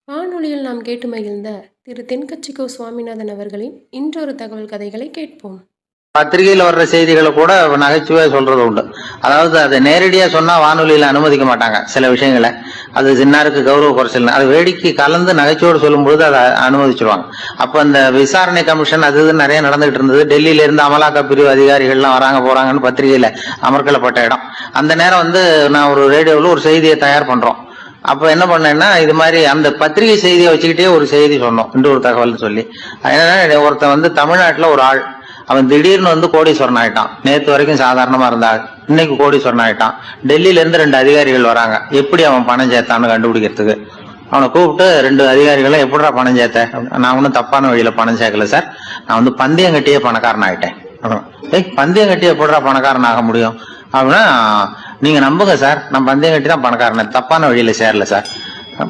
வானொலியில் நாம் கேட்டு மகிழ்ந்த திரு தென்கட்சிக்கோ சுவாமிநாதன் அவர்களின் இன்றொரு தகவல் கதைகளை கேட்போம். பத்திரிகையில் வர்ற செய்திகளை கூட நகைச்சுவையா சொல்றது உண்டு. அதாவது அதை நேரடியா சொன்னா வானொலியில அனுமதிக்க மாட்டாங்க சில விஷயங்களை. அது சின்னாருக்கு கௌரவ குறைச்சல், அது வேடிக்கை கலந்து நகைச்சுவோடு சொல்லும்போது அதை அனுமதிச்சிருவாங்க. அப்ப அந்த விசாரணை கமிஷன் அது இது நிறைய நடந்துகிட்டு இருந்தது. டெல்லியில இருந்து அமலாக்க பிரிவு அதிகாரிகள்லாம் வராங்க போறாங்கன்னு பத்திரிகையில அமர்க்கலப்பட்ட இடம். அந்த நேரம் நான் ஒரு ரேடியோவில் ஒரு செய்தியை தயார் பண்றோம். அப்ப என்ன பண்ணேன்னா, இது மாதிரி அந்த பத்திரிகை செய்தியை வச்சுக்கிட்டே ஒரு செய்தி சொன்னோம், இன்று ஒரு தகவல் சொல்லி. என்னன்னா, ஒருத்தன் தமிழ்நாட்டுல ஒரு ஆள், அவன் திடீர்னு கோடீஸ்வரன் ஆயிட்டான். நேற்று வரைக்கும் சாதாரணமா இருந்தாள், இன்னைக்கு கோடீஸ்வரன் ஆயிட்டான். டெல்லியில இருந்து 2 அதிகாரிகள் வராங்க, எப்படி அவன் பணம் சேர்த்தான்னு கண்டுபிடிக்கிறதுக்கு. அவனை கூப்பிட்டு 2 அதிகாரிகளும் எப்படிடா பணம் சேர்த்த? நான் ஒன்னும் தப்பான வழியில பணம் சேர்க்கல சார், நான் பந்தயம் கட்டியே பணக்காரன் ஆயிட்டேன். பந்தயம் கட்டி எப்படிடா பணக்காரன் ஆக முடியும் அப்படின்னா, நீங்க நம்புங்க சார், நான் பந்தயம் கட்டி தான் பணக்காரன், தப்பான வழியில சேரல சார்.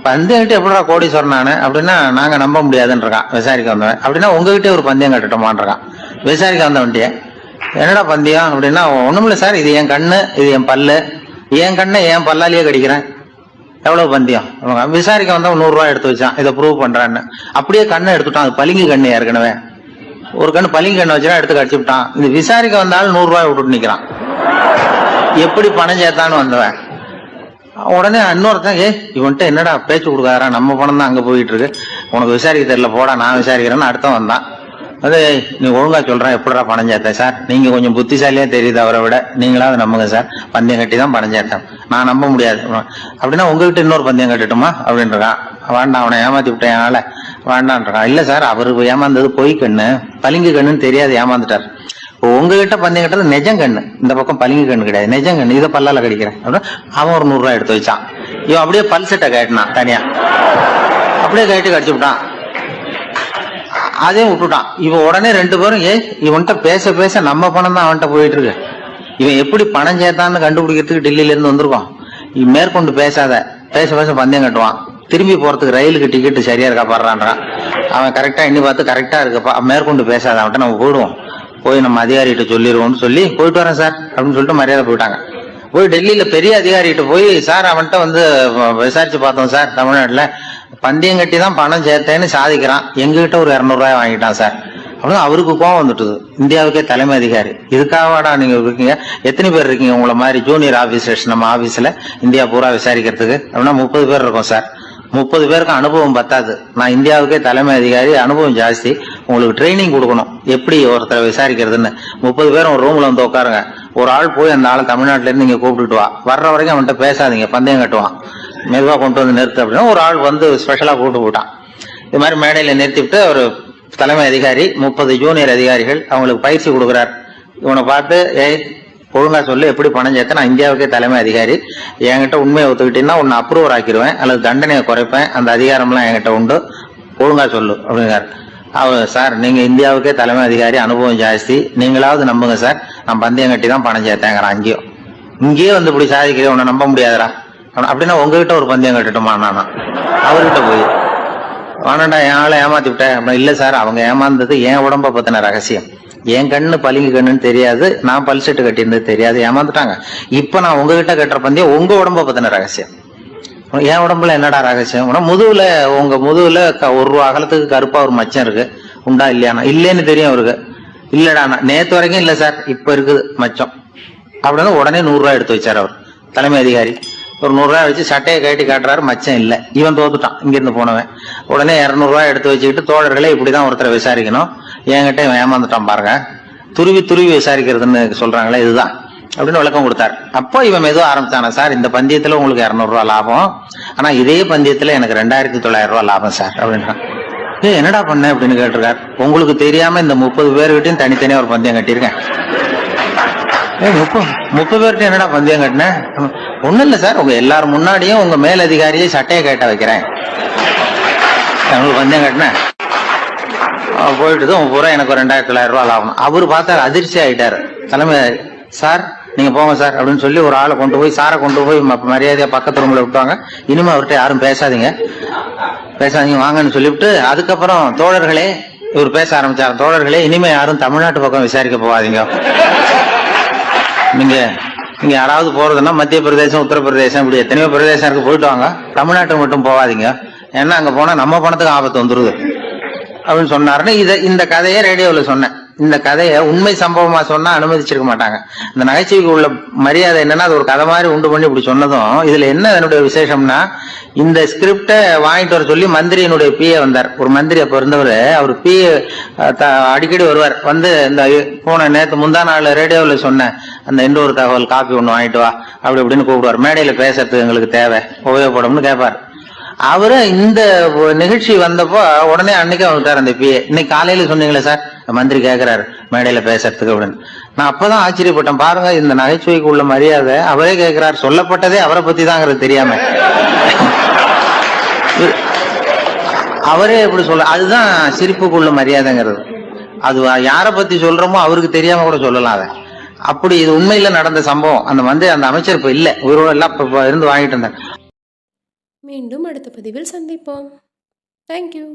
பந்தயம் கட்டி எப்படா கோடீஸ்வரன் நானு அப்படின்னா, நாங்க நம்ப முடியாதுன்னு இருக்கான் விசாரிக்க வந்தவன். அப்படின்னா உங்ககிட்டே ஒரு பந்தயம் கட்டட்டுமான் இருக்கான் விசாரிக்க வந்தவன்ட்டிய. என்னடா பந்தயம் அப்படின்னா, ஒண்ணுமில்ல சார், இது என் கண்ணு, இது என் பல்லு, என் கண்ணை என் பல்லாலேயே கடிக்கிறேன், எவ்வளவு பந்தயம். விசாரிக்க வந்தவன் 100 ரூபாய் எடுத்து வச்சான், இதை ப்ரூவ் பண்றான்னு. அப்படியே கண்ணை எடுத்துட்டான். அது பளிங்கு கண்ணு, ஏற்கனவே ஒரு கண்ணு பளிங்கு கண்ணு வச்சுட்டா எடுத்து கடிச்சு விட்டான். இது விசாரிக்க வந்தாலும் 100 ரூபாய் விட்டுட்டு நிக்கிறான். எப்படி பணம் சேர்த்தான்னு வந்தவன். உடனே இன்னொருத்தன், இவன்ட்ட என்னடா பேச்சு கொடுக்காரா, நம்ம பணம் தான் அங்க போயிட்டு இருக்கு, உனக்கு விசாரிக்க தெரியல, போடா நான் விசாரிக்கிறேன்னு அடுத்த வந்தான். அது நீ ஒழுங்கா சொல்றேன், எப்படிடா பணம் சேர்த்த சார், நீங்க கொஞ்சம் புத்திசாலியா தெரியுது அவரை விட, நீங்களாவது நம்புங்க சார், பந்தயம் கட்டி தான் பணம் சேர்த்தேன், நான் நம்ப முடியாது அப்படின்னா உங்ககிட்ட இன்னொரு பந்தயம் கட்டட்டுமா அப்படின்றான். வேண்டாம், அவனை ஏமாத்தி விட்டேன் என்னால, வேண்டான்றான். இல்ல சார், அவரு ஏமாந்தது பொய் கண்ணு, பளிங்கு கண்ணுன்னு தெரியாது, ஏமாந்துட்டார். உங்ககிட்ட பந்தயம் கட்டுறது நெஜம் கண்ணு, இந்த பக்கம் பளிங்கு கண்ணு கிடையாது, நெஜம் கண்ணு, இதை பல்லால கடிக்கிறேன் அப்படின்னு அவன் ஒரு 100 ரூபாய் எடுத்து வச்சான். இவன் அப்படியே பல் செட்டை கட்டினான் தனியா, அப்படியே கட்டி கடிச்சு விட்டான். அதையும் விட்டுட்டான். இவன் உடனே 2 பேரும், இவன்கிட்ட பேச பேச நம்ம பணம் தான் அவன்கிட்ட போயிட்டு இருக்கு, இவன் எப்படி பணம் சேர்த்தான்னு கண்டுபிடிக்கிறதுக்கு டெல்லியில இருந்து வந்திருக்கோம், மேற்கொண்டு பேசாத, பேச பேச பந்தயம் கட்டுவான். திரும்பி போறதுக்கு ரயிலுக்கு டிக்கெட்டு சரியா இருக்கா பாடுறான்றான். அவன் கரெக்டா எண்ணி பார்த்து கரெக்டா இருக்குப்பா, மேற்கொண்டு பேசாத, அவன்கிட்ட நம்ம போயிடுவோம், போய் நம்ம அதிகாரிகிட்ட சொல்லிடுவோம்னு சொல்லி, போயிட்டு வரேன் சார் அப்படின்னு சொல்லிட்டு மரியாதை போயிட்டாங்க. போய் டெல்லியில பெரிய அதிகாரிகிட்ட போய், சார் அவன்கிட்ட விசாரிச்சு பார்த்தோம் சார், தமிழ்நாட்டுல பந்தயம் கட்டி தான் பணம் சேர்த்தேன்னு சாதிக்கிறான், எங்ககிட்ட ஒரு 200 ரூபாய் வாங்கிட்டான் சார் அப்படின்னு. அவருக்கு கோவம் வந்துட்டுது. இந்தியாவுக்கே தலைமை அதிகாரி, இதுக்காகவாடா நீங்க இருக்கீங்க, எத்தனை பேர் இருக்கீங்க உங்களை மாதிரி ஜூனியர் ஆபீசர்ஸ் நம்ம ஆபீஸ்ல இந்தியா பூரா விசாரிக்கிறதுக்கு அப்படின்னா? 30 பேர் இருக்கோம் சார். 30 பேருக்கு அனுபவம் பத்தாது, நான் இந்தியாவுக்கே தலைமை அதிகாரி, அனுபவம் ஜாஸ்தி, உங்களுக்கு ட்ரைனிங் கொடுக்கணும் எப்படி ஒருத்தரை விசாரிக்கிறதுன்னு. 30 பேரும் ஒரு ரூம்ல உட்காருங்க, ஒரு ஆள் போய் அந்த ஆளை தமிழ்நாட்டுல இருந்து நீங்க கூப்பிட்டுட்டு வா, வர்ற வரைக்கும் அவன்கிட்ட பேசாதீங்க, பந்தயம் கட்டுவான், மெதுவா கொண்டு வந்து நிறுத்து அப்படின்னா ஒரு ஆள் ஸ்பெஷலா கூப்பிட்டு போட்டான். இது மாதிரி மேடையில நிறுத்திவிட்டு ஒரு தலைமை அதிகாரி 30 ஜூனியர் அதிகாரிகள் அவங்களுக்கு பயிற்சி கொடுக்குறார். இவனை பார்த்து, ஒழுங்கா சொல்லு, எப்படி பணம் சேர்த்த, நான் இந்தியாவுக்கே தலைமை அதிகாரி, என்கிட்ட உண்மையை ஒத்துக்கிட்டீங்கன்னா உன்னை அப்ரூவர் ஆக்கிடுவேன் அல்லது தண்டனையை குறைப்பேன், அந்த அதிகாரம்லாம் என்கிட்ட உண்டு, ஒழுங்கா சொல்லு அப்படிங்கிறார். அவர், சார் நீங்க இந்தியாவுக்கே தலைமை அதிகாரி, அனுபவம் ஜாஸ்தி, நீங்களாவது நம்புங்க சார், நான் பந்தயம் கட்டி தான் பணம் சேர்த்தேங்கிறான். இங்கேயே இப்படி சாதிக்கிறேன், உன்னை நம்ப முடியாதரா அப்படின்னா உங்ககிட்ட ஒரு பந்தயம் கட்டட்டுமா நானா அவர்கிட்ட போய், வேணாண்டா என் ஆளை ஏமாத்தி விட்டேன் அப்படின்னா. இல்ல சார், அவங்க ஏமாந்தது என் உடம்ப பத்தின ரகசியம், என் கண்ணு பளிங்கு கண்ணுன்னு தெரியாது, நான் பல் செட்டு கட்டியிருந்தது தெரியாது, ஏமாந்துட்டாங்க. இப்ப நான் உங்ககிட்ட கட்டுற பந்தயம் உங்க உடம்ப பத்தின ரகசியம். என் உடம்புல என்னடா ரகசியம்? முதுகுல, உங்க முதுகுல 1 ரூபா அகலத்துக்கு கருப்பா ஒரு மச்சம் இருக்கு, உண்டா இல்லையானா? இல்லைன்னு தெரியும் அவருக்கு. இல்லடா, நேத்து வரைக்கும் இல்ல சார், இப்ப இருக்குது மச்சம் அப்படின்னு. உடனே 100 ரூபாய் எடுத்து வச்சார் அவர் தலைமை அதிகாரி. ஒரு 100 ரூபாய் வச்சு சட்டையை கட்டி காட்டுறாரு, மச்சம் இல்ல. இவன் தோத்துட்டான், இங்கிருந்து போனவன். உடனே 200 ரூபாய் எடுத்து வச்சுக்கிட்டு, தோழர்களே இப்படிதான் ஒருத்தரை விசாரிக்கணும், என்கிட்ட ஏமாந்துட்டான் பாருங்க, துருவி துருவி விசாரிக்கிறதுன்னு சொல்றாங்களே, இதுதான் அப்படின்னு விளக்கம் கொடுத்தாரு. அப்போ இவன் மெதுவா ஆரம்பிச்சானா, சார் இந்த பந்தயத்துல உங்களுக்கு 200 ரூபாய் லாபம், ஆனா இதே பந்தயத்துல எனக்கு 2900 ரூபாய் லாபம் சார் அப்படின்றான். என்னடா பண்ண அப்படின்னு கேட்டிருக்காரு. உங்களுக்கு தெரியாம இந்த 30 பேர்கிட்டையும் தனித்தனியா ஒரு பந்தயம் கட்டியிருக்கேன். 30 பேர்கிட்ட என்னடா பந்தயம் கட்டினேன்? ஒண்ணும் இல்ல சார், உங்க எல்லாரும் முன்னாடியும் உங்க மேல் அதிகாரியை சட்டையை கேட்ட வைக்கிறேன், உங்களுக்கு பந்தயம் கட்டினேன், போயிட்டு பூரா எனக்கு 2900 ரூபாய் லாபம். அவரு பார்த்தாரு, அதிர்ச்சி ஆயிட்டாரு. தலைமை, சார் நீங்க போங்க சார் அப்படின்னு சொல்லி ஒரு ஆளை கொண்டு போய், சாரை கொண்டு போய் மரியாதையா பக்கத்து ரூம்ல விட்டாங்க. இனிமே அவர்கிட்ட யாரும் பேசாதீங்க வாங்கன்னு சொல்லிவிட்டு, அதுக்கப்புறம் தோழர்களே, இவர் பேச ஆரம்பிச்சாரு, தோழர்களே இனிமே யாரும் தமிழ்நாட்டு பக்கம் விசாரிக்க போகாதீங்க, நீங்க யாராவது போறதுன்னா மத்திய பிரதேசம், உத்தரப்பிரதேசம், இப்படி எத்தனையோ பிரதேசம் இருக்கு, போயிட்டு வாங்க, தமிழ்நாட்டுக்கு மட்டும் போகாதீங்க, ஏன்னா அங்க போனா நம்ம பணத்துக்கு ஆபத்து வந்துருது அப்படின்னு சொன்னாருன்னு இந்த கதையை ரேடியோல சொன்னேன். இந்த கதையை உண்மை சம்பவமா சொன்னா அனுமதிச்சிருக்க மாட்டாங்க. இந்த நகைச்சுவைக்கு உள்ள மரியாதை என்னன்னா, அது ஒரு கதை மாதிரி உண்டு பண்ணி இப்படி சொன்னதும், இதுல என்ன என்னுடைய விசேஷம்னா, இந்த ஸ்கிரிப்டை வாங்கிட்டு வர சொல்லி மந்திரியினுடைய பிஏ வந்தார். ஒரு மந்திரி அப்ப இருந்தவர், அவர் பிஏ அடிக்கடி வருவார். வந்து இந்த போன நேற்று முந்தா நாள் ரேடியோவில் சொன்ன அந்த இன்னொரு தகவல் காப்பி ஒன்று வாங்கிட்டு வா அப்படி இப்படின்னு கூப்பிடுவார். மேடையில பேசுறதுக்கு எங்களுக்கு தேவை, உபயோகப்படும்னு கேட்பார். அவரு இந்த நிகழ்ச்சி வந்தப்போ உடனே அன்னைக்கு வந்துட்டார் அந்த பிஏ. இன்னைக்கு காலையில சொன்னீங்களே சார், மந்திரி கேட்கிறாரு மேடையில பேசுறதுக்கு அப்படின்னு. நான் அப்பதான் ஆச்சரியப்பட்டேன். பாருங்க, இந்த நகைச்சுவைக்கு உள்ள மரியாதை அவரே கேட்கிறார். சொல்லப்பட்டதே அவரை பத்தி தாங்கிறது தெரியாம அவரே எப்படி சொல்ல, அதுதான் சிரிப்புக்கு உள்ள மரியாதைங்கிறது. அது யாரை பத்தி சொல்றோமோ அவருக்கு தெரியாம கூட சொல்லலாம் அதை. அப்படி இது உண்மையில நடந்த சம்பவம். அந்த அமைச்சர் இப்ப இல்ல, உயிரோட எல்லாம் இப்ப இருந்து வாங்கிட்டு இருந்தார். மீண்டும் அடுத்த பதிவில் சந்திப்போம். தேங்க்யூ.